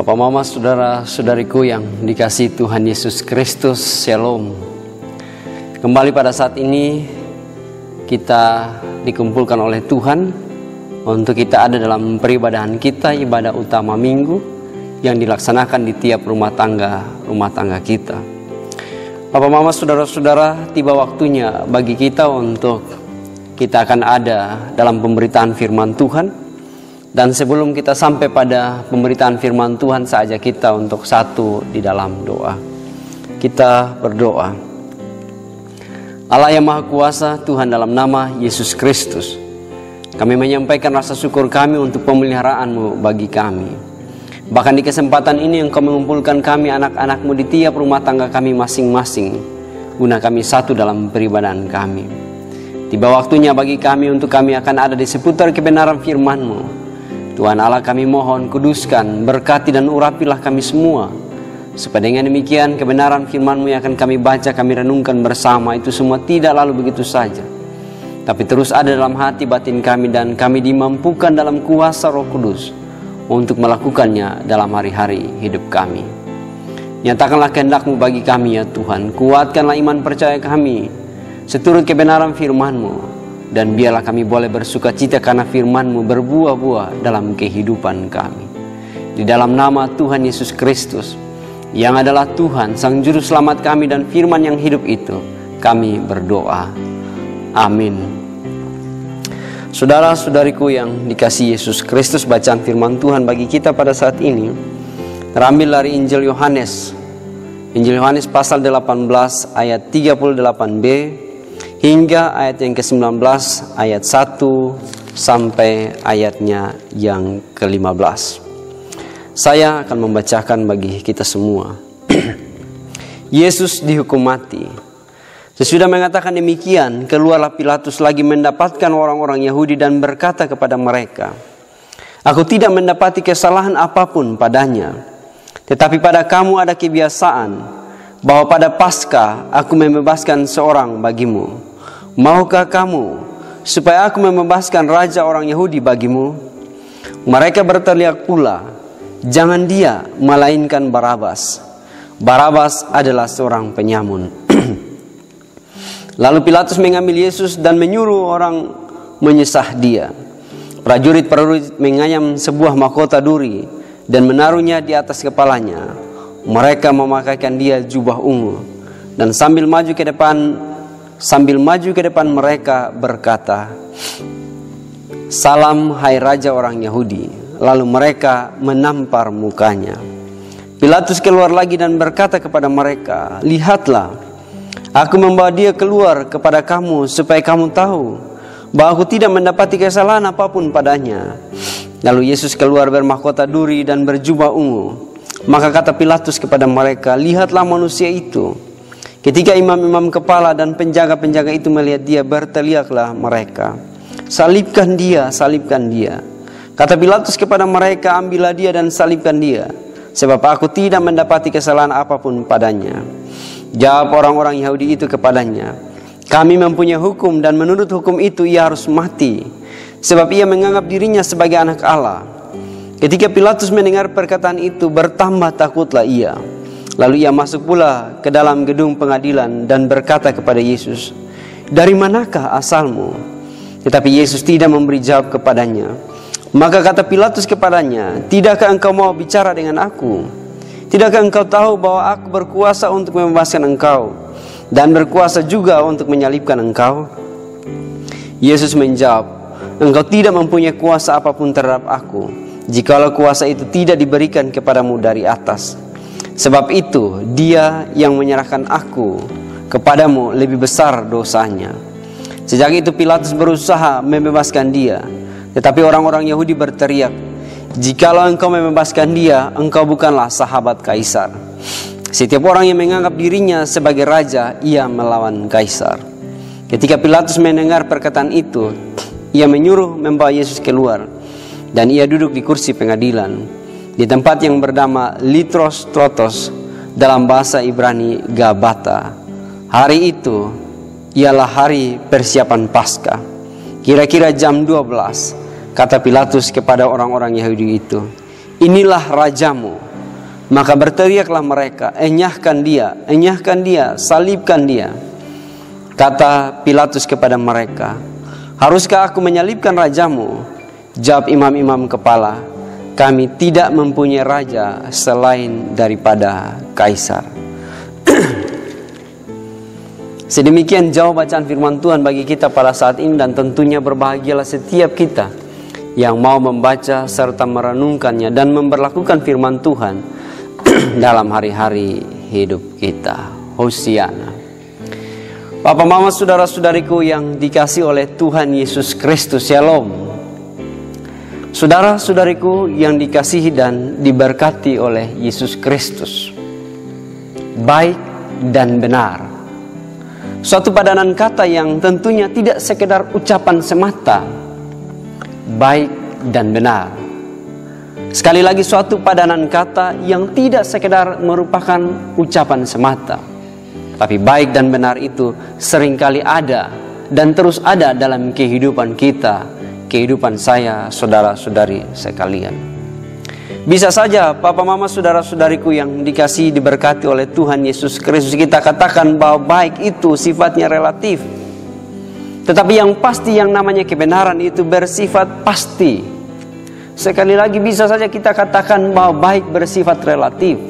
Bapak, Mama, saudara-saudariku yang dikasihi Tuhan Yesus Kristus, Shalom. Kembali pada saat ini kita dikumpulkan oleh Tuhan untuk kita ada dalam peribadahan kita, ibadah utama minggu yang dilaksanakan di tiap rumah tangga kita. Bapak, Mama, saudara-saudara, tiba waktunya bagi kita untuk kita akan ada dalam pemberitaan firman Tuhan. Dan sebelum kita sampai pada pemberitaan firman Tuhan, saja kita untuk satu di dalam doa. Kita berdoa. Allah yang Maha Kuasa, Tuhan, dalam nama Yesus Kristus, kami menyampaikan rasa syukur kami untuk pemeliharaan-Mu bagi kami. Bahkan di kesempatan ini Engkau mengumpulkan kami anak-anak-Mu di tiap rumah tangga kami masing-masing, guna kami satu dalam peribadahan kami. Tiba waktunya bagi kami untuk kami akan ada di seputar kebenaran firman-Mu. Tuhan Allah, kami mohon kuduskan, berkati dan urapilah kami semua, supaya dengan demikian kebenaran firman-Mu yang akan kami baca, kami renungkan bersama, itu semua tidak lalu begitu saja, tapi terus ada dalam hati batin kami, dan kami dimampukan dalam kuasa Roh Kudus untuk melakukannya dalam hari-hari hidup kami. Nyatakanlah kehendak-Mu bagi kami ya Tuhan, kuatkanlah iman percaya kami seturut kebenaran firman-Mu, dan biarlah kami boleh bersuka cita karena firman-Mu berbuah-buah dalam kehidupan kami. Di dalam nama Tuhan Yesus Kristus, yang adalah Tuhan, Sang Juru Selamat kami dan firman yang hidup itu, kami berdoa. Amin. Saudara-saudariku yang dikasihi Yesus Kristus, bacaan firman Tuhan bagi kita pada saat ini terambil dari Injil Yohanes. Injil Yohanes pasal 18 ayat 38b hingga ayat yang ke-19, ayat 1 sampai ayatnya yang ke-15. Saya akan membacakan bagi kita semua. Yesus dihukum mati. Sesudah mengatakan demikian, keluarlah Pilatus lagi mendapatkan orang-orang Yahudi dan berkata kepada mereka, "Aku tidak mendapati kesalahan apapun padanya. Tetapi pada kamu ada kebiasaan bahwa pada Paskah aku membebaskan seorang bagimu. Maukah kamu supaya aku membebaskan raja orang Yahudi bagimu?" Mereka berteriak pula, "Jangan dia, melainkan Barabas. Barabas adalah seorang penyamun." Lalu Pilatus mengambil Yesus dan menyuruh orang menyesah dia. Prajurit-prajurit mengayam sebuah mahkota duri dan menaruhnya di atas kepalanya. Mereka memakaikan dia jubah ungu, dan sambil maju ke depan mereka berkata, "Salam hai Raja orang Yahudi." Lalu mereka menampar mukanya. Pilatus keluar lagi dan berkata kepada mereka, "Lihatlah, aku membawa dia keluar kepada kamu supaya kamu tahu bahwa aku tidak mendapati kesalahan apapun padanya." Lalu Yesus keluar bermahkota duri dan berjubah ungu. Maka kata Pilatus kepada mereka, "Lihatlah manusia itu." Ketika imam-imam kepala dan penjaga-penjaga itu melihat dia, berteriaklah mereka, "Salibkan dia, salibkan dia." Kata Pilatus kepada mereka, "Ambillah dia dan salibkan dia, sebab aku tidak mendapati kesalahan apapun padanya." Jawab orang-orang Yahudi itu kepadanya, "Kami mempunyai hukum, dan menurut hukum itu ia harus mati, sebab ia menganggap dirinya sebagai anak Allah." Ketika Pilatus mendengar perkataan itu, bertambah takutlah ia. Lalu ia masuk pula ke dalam gedung pengadilan dan berkata kepada Yesus, "Dari manakah asalmu?" Tetapi Yesus tidak memberi jawab kepadanya. Maka kata Pilatus kepadanya, "Tidakkah engkau mau bicara dengan aku? Tidakkah engkau tahu bahwa aku berkuasa untuk membebaskan engkau, dan berkuasa juga untuk menyalibkan engkau?" Yesus menjawab, "Engkau tidak mempunyai kuasa apapun terhadap aku, jikalau kuasa itu tidak diberikan kepadamu dari atas. Sebab itu dia yang menyerahkan aku kepadamu lebih besar dosanya." Sejak itu Pilatus berusaha membebaskan dia. Tetapi orang-orang Yahudi berteriak, "Jikalau engkau membebaskan dia, engkau bukanlah sahabat Kaisar. Setiap orang yang menganggap dirinya sebagai raja, ia melawan Kaisar." Ketika Pilatus mendengar perkataan itu, ia menyuruh membawa Yesus keluar, dan ia duduk di kursi pengadilan di tempat yang bernama Litros Trotos, dalam bahasa Ibrani Gabata. Hari itu ialah hari persiapan Paskah. Kira-kira jam 12, kata Pilatus kepada orang-orang Yahudi itu, "Inilah rajamu." Maka berteriaklah mereka, enyahkan dia, salibkan dia. Kata Pilatus kepada mereka, haruskah aku menyalibkan rajamu? Jawab imam-imam kepala, kami tidak mempunyai raja selain daripada Kaisar. Sedemikian jauh bacaan firman Tuhan bagi kita pada saat ini, dan tentunya berbahagialah setiap kita yang mau membaca serta merenungkannya dan memberlakukan firman Tuhan dalam hari-hari hidup kita. Hosiana. Bapak, mama, saudara-saudariku yang dikasihi oleh Tuhan Yesus Kristus, Shalom. Saudara-saudariku yang dikasihi dan diberkati oleh Yesus Kristus, baik dan benar, suatu padanan kata yang tentunya tidak sekedar ucapan semata. Baik dan benar, sekali lagi suatu padanan kata yang tidak sekedar merupakan ucapan semata, tapi baik dan benar itu seringkali ada dan terus ada dalam kehidupan kita, kehidupan saya, saudara-saudari sekalian. Bisa saja papa mama saudara-saudariku yang dikasihi diberkati oleh Tuhan Yesus Kristus, kita katakan bahwa baik itu sifatnya relatif. Tetapi yang pasti, yang namanya kebenaran itu bersifat pasti. Sekali lagi bisa saja kita katakan bahwa baik bersifat relatif,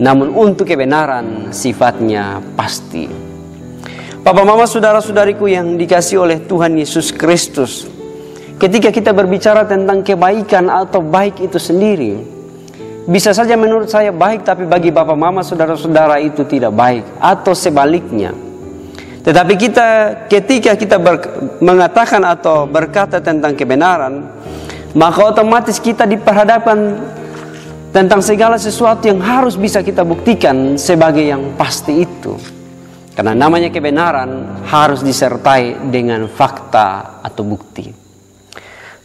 namun untuk kebenaran sifatnya pasti. Papa mama saudara-saudariku yang dikasihi oleh Tuhan Yesus Kristus, ketika kita berbicara tentang kebaikan atau baik itu sendiri, bisa saja menurut saya baik, tapi bagi bapak mama saudara-saudara itu tidak baik, atau sebaliknya. Tetapi ketika kita mengatakan atau berkata tentang kebenaran, maka otomatis kita diperhadapkan tentang segala sesuatu yang harus bisa kita buktikan sebagai yang pasti itu. Karena namanya kebenaran harus disertai dengan fakta atau bukti.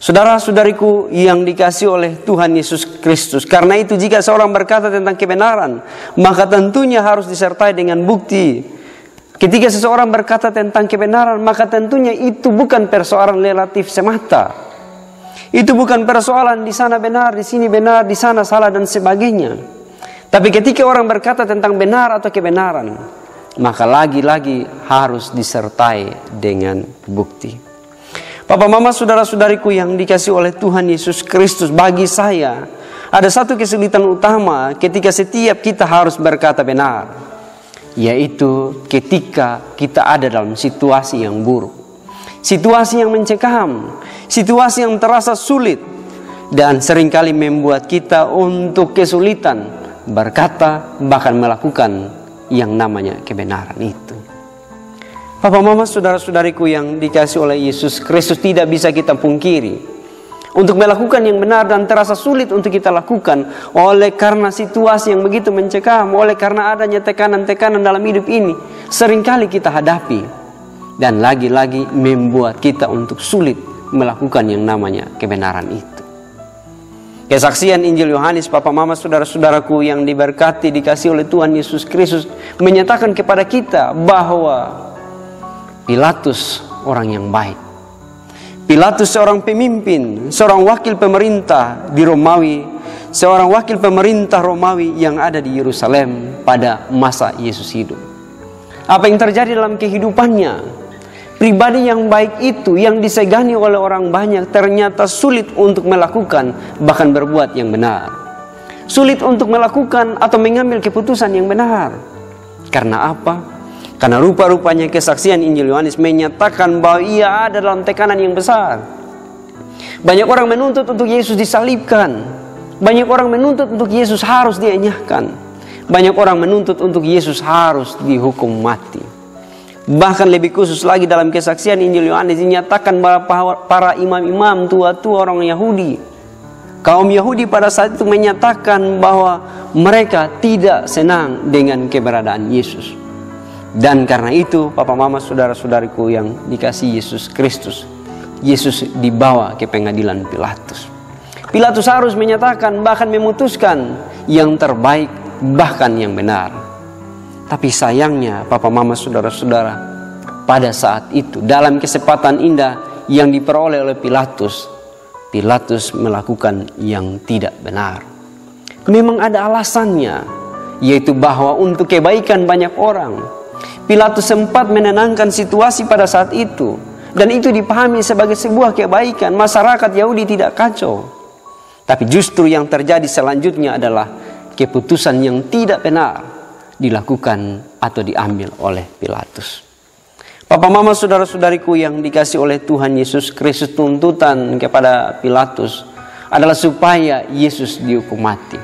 Saudara-saudariku yang dikasihi oleh Tuhan Yesus Kristus, karena itu jika seorang berkata tentang kebenaran, maka tentunya harus disertai dengan bukti. Ketika seseorang berkata tentang kebenaran, maka tentunya itu bukan persoalan relatif semata. Itu bukan persoalan di sana benar, di sini benar, di sana salah dan sebagainya. Tapi ketika orang berkata tentang benar atau kebenaran, maka lagi-lagi harus disertai dengan bukti. Papa mama saudara-saudariku yang dikasihi oleh Tuhan Yesus Kristus, bagi saya ada satu kesulitan utama ketika setiap kita harus berkata benar, yaitu ketika kita ada dalam situasi yang buruk, situasi yang mencekam, situasi yang terasa sulit, dan seringkali membuat kita untuk kesulitan berkata, bahkan melakukan yang namanya kebenaran itu. Papa mama saudara-saudariku yang dikasihi oleh Yesus Kristus, tidak bisa kita pungkiri, untuk melakukan yang benar dan terasa sulit untuk kita lakukan oleh karena situasi yang begitu mencekam, oleh karena adanya tekanan-tekanan dalam hidup ini seringkali kita hadapi, dan lagi-lagi membuat kita untuk sulit melakukan yang namanya kebenaran itu. Kesaksian Injil Yohanes, papa mama saudara-saudaraku yang diberkati dikasihi oleh Tuhan Yesus Kristus, menyatakan kepada kita bahwa Pilatus orang yang baik. Pilatus seorang pemimpin, seorang wakil pemerintah di Romawi, seorang wakil pemerintah Romawi yang ada di Yerusalem pada masa Yesus hidup. Apa yang terjadi dalam kehidupannya? Pribadi yang baik itu, yang disegani oleh orang banyak, ternyata sulit untuk melakukan, bahkan berbuat yang benar. Sulit untuk melakukan atau mengambil keputusan yang benar. Karena apa? Karena rupa-rupanya kesaksian Injil Yohanes menyatakan bahwa ia ada dalam tekanan yang besar. Banyak orang menuntut untuk Yesus disalibkan. Banyak orang menuntut untuk Yesus harus dienyahkan. Banyak orang menuntut untuk Yesus harus dihukum mati. Bahkan lebih khusus lagi dalam kesaksian Injil Yohanes dinyatakan bahwa para imam-imam tua-tua orang Yahudi, kaum Yahudi pada saat itu menyatakan bahwa mereka tidak senang dengan keberadaan Yesus. Dan karena itu, papa mama saudara-saudariku yang dikasihi Yesus Kristus, Yesus dibawa ke pengadilan Pilatus. Pilatus harus menyatakan, bahkan memutuskan yang terbaik, bahkan yang benar. Tapi sayangnya papa mama saudara-saudara, pada saat itu dalam kesempatan indah yang diperoleh oleh Pilatus, Pilatus melakukan yang tidak benar. Memang ada alasannya, yaitu bahwa untuk kebaikan banyak orang. Pilatus sempat menenangkan situasi pada saat itu, dan itu dipahami sebagai sebuah kebaikan. Masyarakat Yahudi tidak kacau. Tapi justru yang terjadi selanjutnya adalah keputusan yang tidak benar dilakukan atau diambil oleh Pilatus. Papa mama saudara-saudariku yang dikasih oleh Tuhan Yesus Kristus, tuntutan kepada Pilatus adalah supaya Yesus dihukum mati.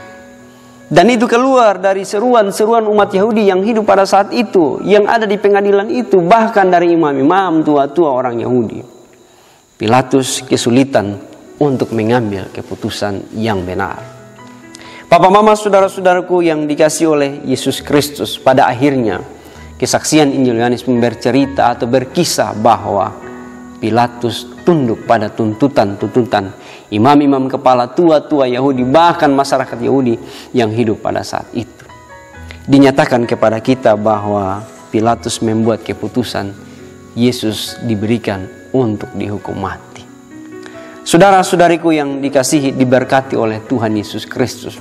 Dan itu keluar dari seruan-seruan umat Yahudi yang hidup pada saat itu, yang ada di pengadilan itu, bahkan dari imam-imam tua-tua orang Yahudi. Pilatus kesulitan untuk mengambil keputusan yang benar. Papa mama saudara-saudaraku yang dikasih oleh Yesus Kristus, pada akhirnya kesaksian Injil Yohanes bercerita atau berkisah bahwa Pilatus tunduk pada tuntutan-tuntutan imam-imam kepala tua-tua Yahudi, bahkan masyarakat Yahudi yang hidup pada saat itu. Dinyatakan kepada kita bahwa Pilatus membuat keputusan Yesus diberikan untuk dihukum mati. Saudara-saudariku yang dikasihi, diberkati oleh Tuhan Yesus Kristus,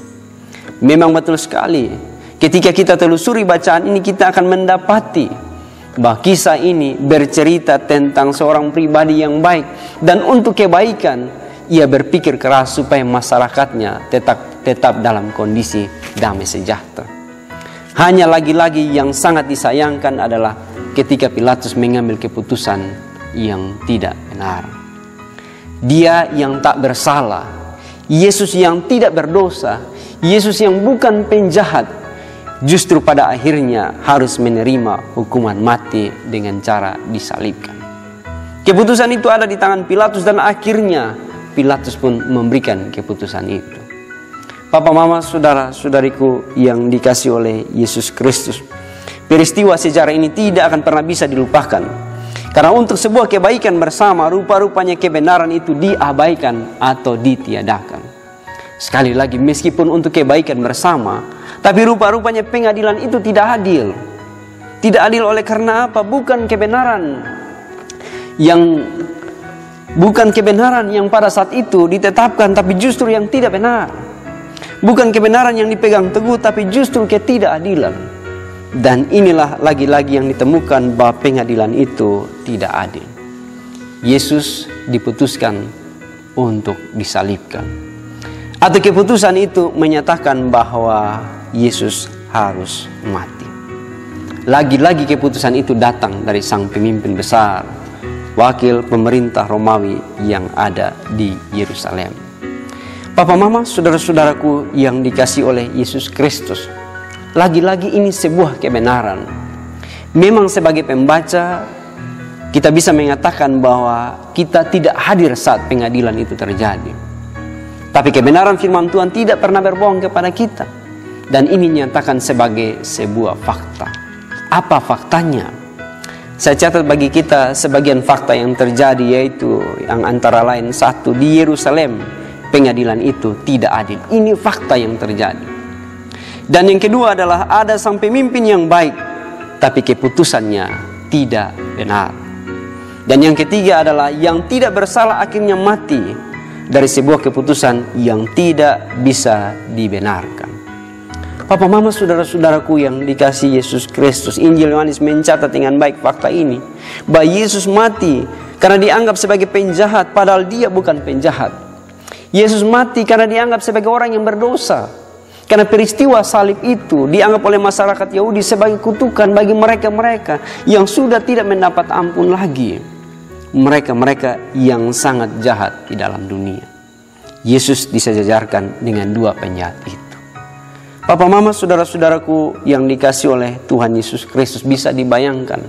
memang betul sekali ketika kita telusuri bacaan ini, kita akan mendapati bahwa kisah ini bercerita tentang seorang pribadi yang baik, dan untuk kebaikan ia berpikir keras supaya masyarakatnya tetap dalam kondisi damai sejahtera. Hanya lagi-lagi yang sangat disayangkan adalah ketika Pilatus mengambil keputusan yang tidak benar. Dia yang tak bersalah, Yesus yang tidak berdosa, Yesus yang bukan penjahat, justru pada akhirnya harus menerima hukuman mati dengan cara disalibkan. Keputusan itu ada di tangan Pilatus, dan akhirnya Pilatus pun memberikan keputusan itu. Papa mama saudara-saudariku yang dikasih oleh Yesus Kristus, peristiwa sejarah ini tidak akan pernah bisa dilupakan. Karena untuk sebuah kebaikan bersama, rupa-rupanya kebenaran itu diabaikan atau ditiadakan. Sekali lagi, meskipun untuk kebaikan bersama, tapi rupa-rupanya pengadilan itu tidak adil. Tidak adil oleh karena apa? Bukan kebenaran yang pada saat itu ditetapkan, tapi justru yang tidak benar. Bukan kebenaran yang dipegang teguh, tapi justru ketidakadilan. Dan inilah lagi-lagi yang ditemukan bahwa pengadilan itu tidak adil. Yesus diputuskan untuk disalibkan. Atau keputusan itu menyatakan bahwa Yesus harus mati. Lagi-lagi keputusan itu datang dari sang pemimpin besar, wakil pemerintah Romawi yang ada di Yerusalem. Papa mama saudara-saudaraku yang dikasih oleh Yesus Kristus, lagi-lagi ini sebuah kebenaran. Memang sebagai pembaca kita bisa mengatakan bahwa kita tidak hadir saat pengadilan itu terjadi. Tapi kebenaran firman Tuhan tidak pernah berbohong kepada kita. Dan ini dinyatakan sebagai sebuah fakta. Apa faktanya? Saya catat bagi kita sebagian fakta yang terjadi, yaitu yang antara lain, satu, di Yerusalem pengadilan itu tidak adil. Ini fakta yang terjadi. Dan yang kedua adalah ada sang pemimpin yang baik, tapi keputusannya tidak benar. Dan yang ketiga adalah yang tidak bersalah akhirnya mati dari sebuah keputusan yang tidak bisa dibenarkan. Papa mama saudara-saudaraku yang dikasih Yesus Kristus, Injil Yohanes mencatat dengan baik fakta ini, bahwa Yesus mati karena dianggap sebagai penjahat, padahal dia bukan penjahat. Yesus mati karena dianggap sebagai orang yang berdosa. Karena peristiwa salib itu dianggap oleh masyarakat Yahudi sebagai kutukan bagi mereka-mereka yang sudah tidak mendapat ampun lagi. Mereka-mereka yang sangat jahat di dalam dunia. Yesus disejajarkan dengan dua penjahat itu. Papa mama saudara-saudaraku yang dikasih oleh Tuhan Yesus Kristus, bisa dibayangkan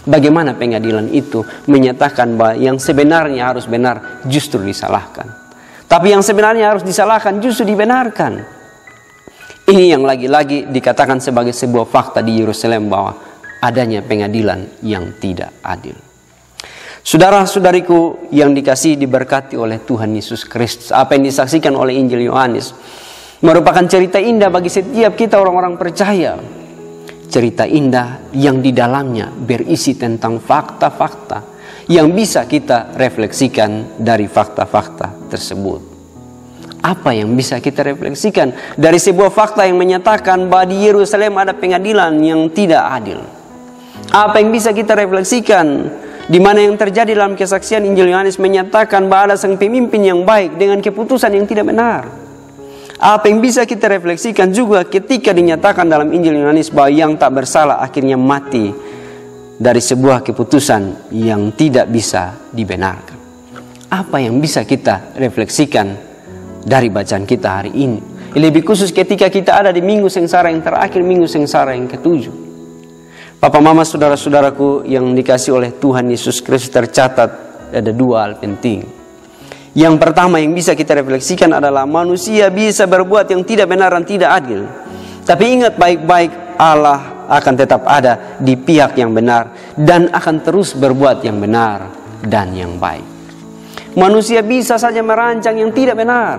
bagaimana pengadilan itu menyatakan bahwa yang sebenarnya harus benar justru disalahkan. Tapi yang sebenarnya harus disalahkan justru dibenarkan. Ini yang lagi-lagi dikatakan sebagai sebuah fakta di Yerusalem, bahwa adanya pengadilan yang tidak adil. Saudara-saudariku yang dikasihi, diberkati oleh Tuhan Yesus Kristus, apa yang disaksikan oleh Injil Yohanes merupakan cerita indah bagi setiap kita orang-orang percaya. Cerita indah yang di dalamnya berisi tentang fakta-fakta yang bisa kita refleksikan dari fakta-fakta tersebut. Apa yang bisa kita refleksikan dari sebuah fakta yang menyatakan bahwa di Yerusalem ada pengadilan yang tidak adil? Apa yang bisa kita refleksikan di mana yang terjadi dalam kesaksian Injil Yohanes menyatakan bahwa ada sang pemimpin yang baik dengan keputusan yang tidak benar? Apa yang bisa kita refleksikan juga ketika dinyatakan dalam Injil Yohanes bahwa yang tak bersalah akhirnya mati dari sebuah keputusan yang tidak bisa dibenarkan? Apa yang bisa kita refleksikan dari bacaan kita hari ini? Lebih khusus ketika kita ada di minggu sengsara yang terakhir, minggu sengsara yang ke-7. Papa mama saudara-saudaraku yang dikasih oleh Tuhan Yesus Kristus, tercatat ada 2 hal penting. Yang pertama yang bisa kita refleksikan adalah manusia bisa berbuat yang tidak benar dan tidak adil. Tapi ingat baik-baik, Allah akan tetap ada di pihak yang benar dan akan terus berbuat yang benar dan yang baik. Manusia bisa saja merancang yang tidak benar,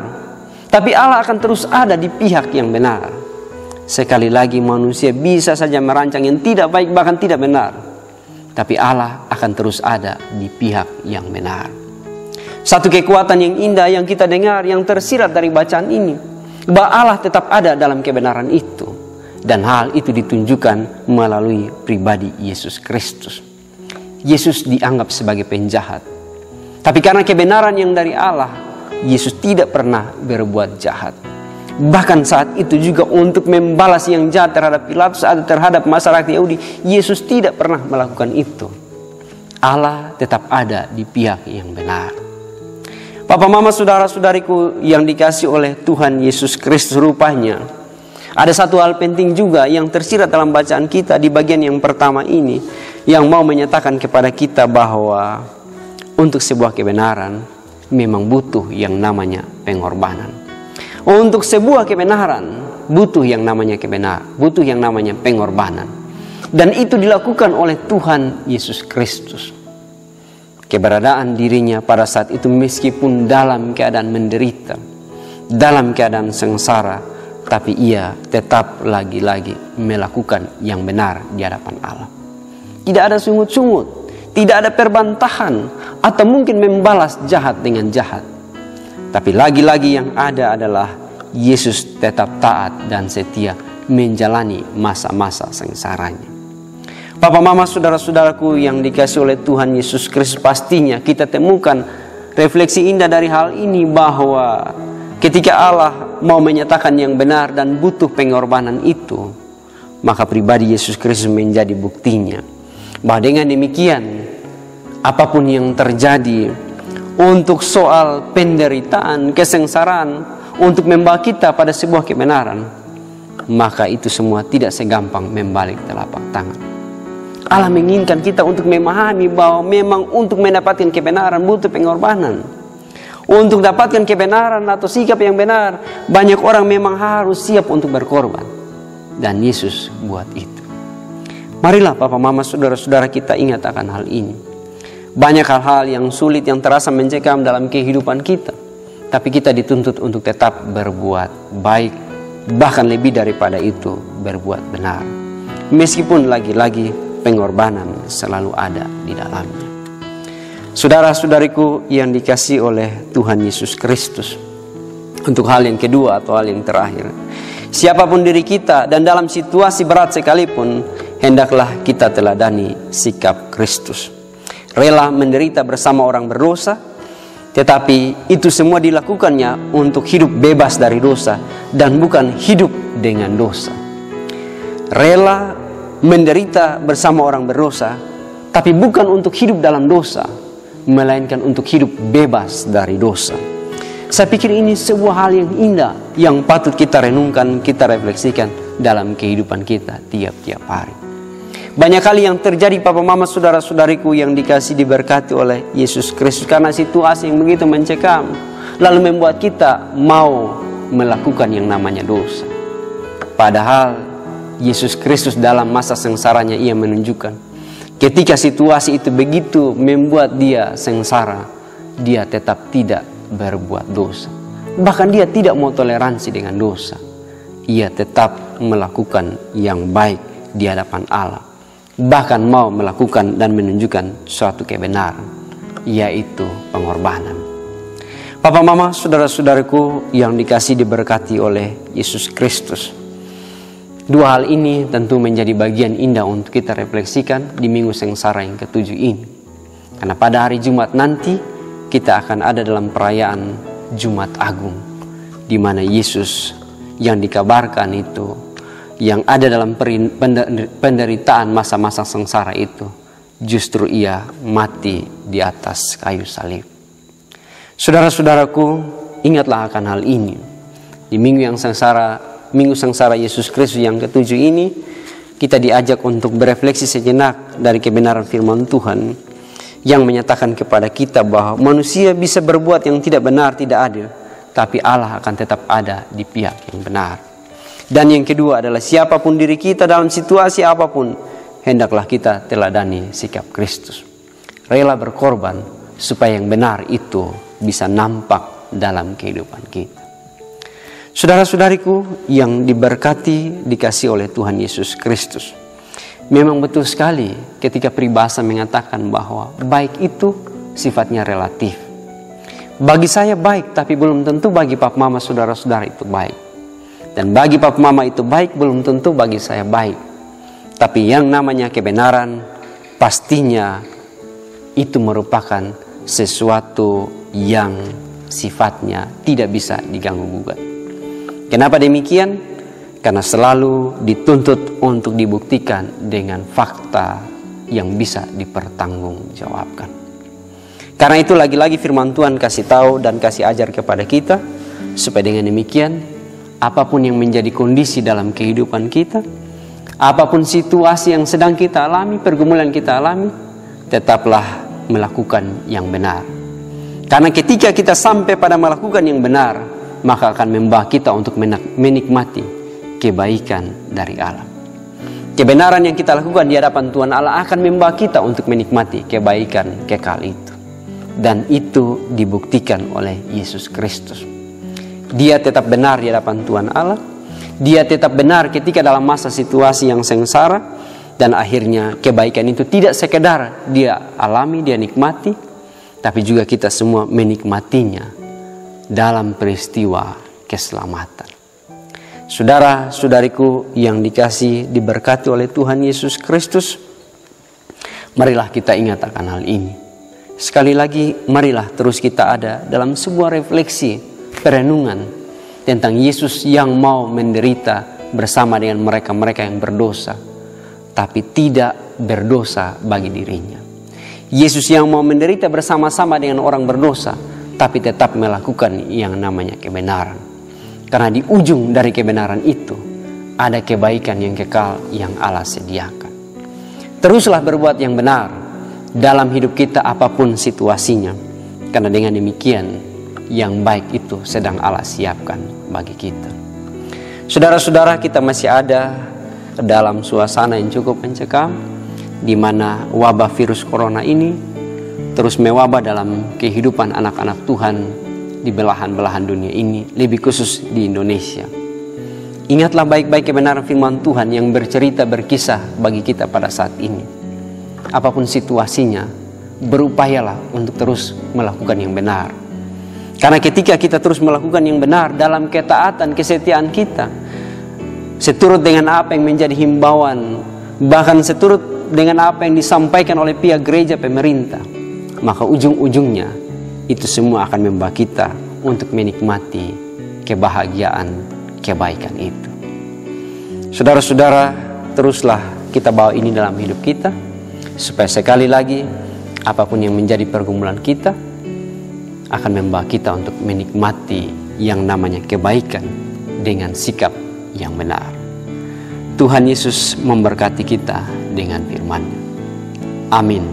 tapi Allah akan terus ada di pihak yang benar. Sekali lagi, manusia bisa saja merancang yang tidak baik bahkan tidak benar, tapi Allah akan terus ada di pihak yang benar. Satu kekuatan yang indah yang kita dengar, yang tersirat dari bacaan ini, bahwa Allah tetap ada dalam kebenaran itu, dan hal itu ditunjukkan melalui pribadi Yesus Kristus. Yesus dianggap sebagai penjahat, tapi karena kebenaran yang dari Allah, Yesus tidak pernah berbuat jahat. Bahkan saat itu juga untuk membalas yang jahat terhadap Pilatus atau terhadap masyarakat Yahudi, Yesus tidak pernah melakukan itu. Allah tetap ada di pihak yang benar. Papa mama saudara-saudariku yang dikasih oleh Tuhan Yesus Kristus, rupanya ada satu hal penting juga yang tersirat dalam bacaan kita di bagian yang pertama ini, yang mau menyatakan kepada kita bahwa untuk sebuah kebenaran memang butuh yang namanya pengorbanan. Untuk sebuah kebenaran butuh yang namanya butuh yang namanya pengorbanan. Dan itu dilakukan oleh Tuhan Yesus Kristus. Keberadaan dirinya pada saat itu meskipun dalam keadaan menderita, dalam keadaan sengsara, tapi ia tetap lagi-lagi melakukan yang benar di hadapan Allah. Tidak ada sungut-sungut, tidak ada perbantahan, atau mungkin membalas jahat dengan jahat. Tapi lagi-lagi yang ada adalah Yesus tetap taat dan setia menjalani masa-masa sengsaranya. Papa mama saudara-saudaraku yang dikasih oleh Tuhan Yesus Kristus, pastinya kita temukan refleksi indah dari hal ini, bahwa ketika Allah mau menyatakan yang benar dan butuh pengorbanan itu, maka pribadi Yesus Kristus menjadi buktinya. Bahwa dengan demikian, apapun yang terjadi untuk soal penderitaan, kesengsaraan, untuk membawa kita pada sebuah kebenaran, maka itu semua tidak segampang membalik telapak tangan. Allah menginginkan kita untuk memahami bahwa memang untuk mendapatkan kebenaran butuh pengorbanan. Untuk dapatkan kebenaran atau sikap yang benar, banyak orang memang harus siap untuk berkorban. Dan Yesus buat itu. Marilah Papa Mama saudara-saudara kita ingat akan hal ini. Banyak hal-hal yang sulit yang terasa mencekam dalam kehidupan kita, tapi kita dituntut untuk tetap berbuat baik, bahkan lebih daripada itu berbuat benar. Meskipun lagi-lagi pengorbanan selalu ada di dalamnya. Saudara-saudariku yang dikasihi oleh Tuhan Yesus Kristus, untuk hal yang kedua atau hal yang terakhir, siapapun diri kita dan dalam situasi berat sekalipun, hendaklah kita teladani sikap Kristus. Rela menderita bersama orang berdosa, tetapi itu semua dilakukannya untuk hidup bebas dari dosa dan bukan hidup dengan dosa. Rela menderita bersama orang berdosa, tapi bukan untuk hidup dalam dosa, melainkan untuk hidup bebas dari dosa. Saya pikir ini sebuah hal yang indah, yang patut kita renungkan, kita refleksikan dalam kehidupan kita tiap-tiap hari. Banyak kali yang terjadi Papa Mama saudara-saudariku yang dikasih diberkati oleh Yesus Kristus, karena situasi yang begitu mencekam, lalu membuat kita mau melakukan yang namanya dosa. Padahal Yesus Kristus dalam masa sengsaranya ia menunjukkan, ketika situasi itu begitu membuat dia sengsara, dia tetap tidak berbuat dosa. Bahkan dia tidak mau toleransi dengan dosa. Ia tetap melakukan yang baik di hadapan Allah. Bahkan mau melakukan dan menunjukkan suatu kebenaran, yaitu pengorbanan. Papa, Mama, saudara-saudaraku yang dikasihi diberkati oleh Yesus Kristus. Dua hal ini tentu menjadi bagian indah untuk kita refleksikan di minggu sengsara yang ke-7 ini. Karena pada hari Jumat nanti kita akan ada dalam perayaan Jumat Agung, di mana Yesus yang dikabarkan itu, yang ada dalam penderitaan masa-masa sengsara itu, justru ia mati di atas kayu salib. Saudara-saudaraku, ingatlah akan hal ini. Di minggu sengsara Yesus Kristus yang ke-7 ini, kita diajak untuk berefleksi sejenak dari kebenaran firman Tuhan yang menyatakan kepada kita bahwa manusia bisa berbuat yang tidak benar, tidak adil, tapi Allah akan tetap ada di pihak yang benar. Dan yang kedua adalah siapapun diri kita dalam situasi apapun, hendaklah kita teladani sikap Kristus. Rela berkorban supaya yang benar itu bisa nampak dalam kehidupan kita. Saudara-saudariku yang diberkati, dikasih oleh Tuhan Yesus Kristus. Memang betul sekali ketika peribahasa mengatakan bahwa baik itu sifatnya relatif. Bagi saya baik, tapi belum tentu bagi Papa Mama saudara-saudara itu baik. Dan bagi Papa Mama itu baik, belum tentu bagi saya baik. Tapi yang namanya kebenaran, pastinya itu merupakan sesuatu yang sifatnya tidak bisa diganggu-gugat. Kenapa demikian? Karena selalu dituntut untuk dibuktikan dengan fakta yang bisa dipertanggungjawabkan. Karena itu lagi-lagi firman Tuhan kasih tahu dan kasih ajar kepada kita, supaya dengan demikian apapun yang menjadi kondisi dalam kehidupan kita, apapun situasi yang sedang kita alami, pergumulan kita alami, tetaplah melakukan yang benar. Karena ketika kita sampai pada melakukan yang benar, maka akan membawa kita untuk menikmati kebaikan dari Allah. Kebenaran yang kita lakukan di hadapan Tuhan Allah akan membawa kita untuk menikmati kebaikan kekal itu. Dan itu dibuktikan oleh Yesus Kristus. Dia tetap benar di hadapan Tuhan Allah. Dia tetap benar ketika dalam masa situasi yang sengsara. Dan akhirnya kebaikan itu tidak sekedar dia alami, dia nikmati, tapi juga kita semua menikmatinya dalam peristiwa keselamatan. Saudara-saudariku yang dikasihi diberkati oleh Tuhan Yesus Kristus, marilah kita ingat akan hal ini. Sekali lagi, marilah terus kita ada dalam sebuah refleksi, perenungan tentang Yesus yang mau menderita bersama dengan mereka-mereka yang berdosa, tapi tidak berdosa bagi dirinya. Yesus yang mau menderita bersama-sama dengan orang berdosa, tapi tetap melakukan yang namanya kebenaran. Karena di ujung dari kebenaran itu ada kebaikan yang kekal yang Allah sediakan. Teruslah berbuat yang benar dalam hidup kita apapun situasinya. Karena dengan demikian yang baik itu sedang Allah siapkan bagi kita. Saudara-saudara, kita masih ada dalam suasana yang cukup mencekam, di mana wabah virus corona ini terus mewabah dalam kehidupan anak-anak Tuhan di belahan-belahan dunia ini, lebih khusus di Indonesia. Ingatlah baik-baik kebenaran firman Tuhan yang berkisah bagi kita pada saat ini. Apapun situasinya, berupayalah untuk terus melakukan yang benar. Karena ketika kita terus melakukan yang benar dalam ketaatan, kesetiaan kita, seturut dengan apa yang menjadi himbauan, bahkan seturut dengan apa yang disampaikan oleh pihak gereja pemerintah, maka ujung-ujungnya itu semua akan membawa kita untuk menikmati kebahagiaan, kebaikan itu. Saudara-saudara, teruslah kita bawa ini dalam hidup kita, supaya sekali lagi apapun yang menjadi pergumulan kita akan membawa kita untuk menikmati yang namanya kebaikan dengan sikap yang benar. Tuhan Yesus memberkati kita dengan firman-Nya. Amin.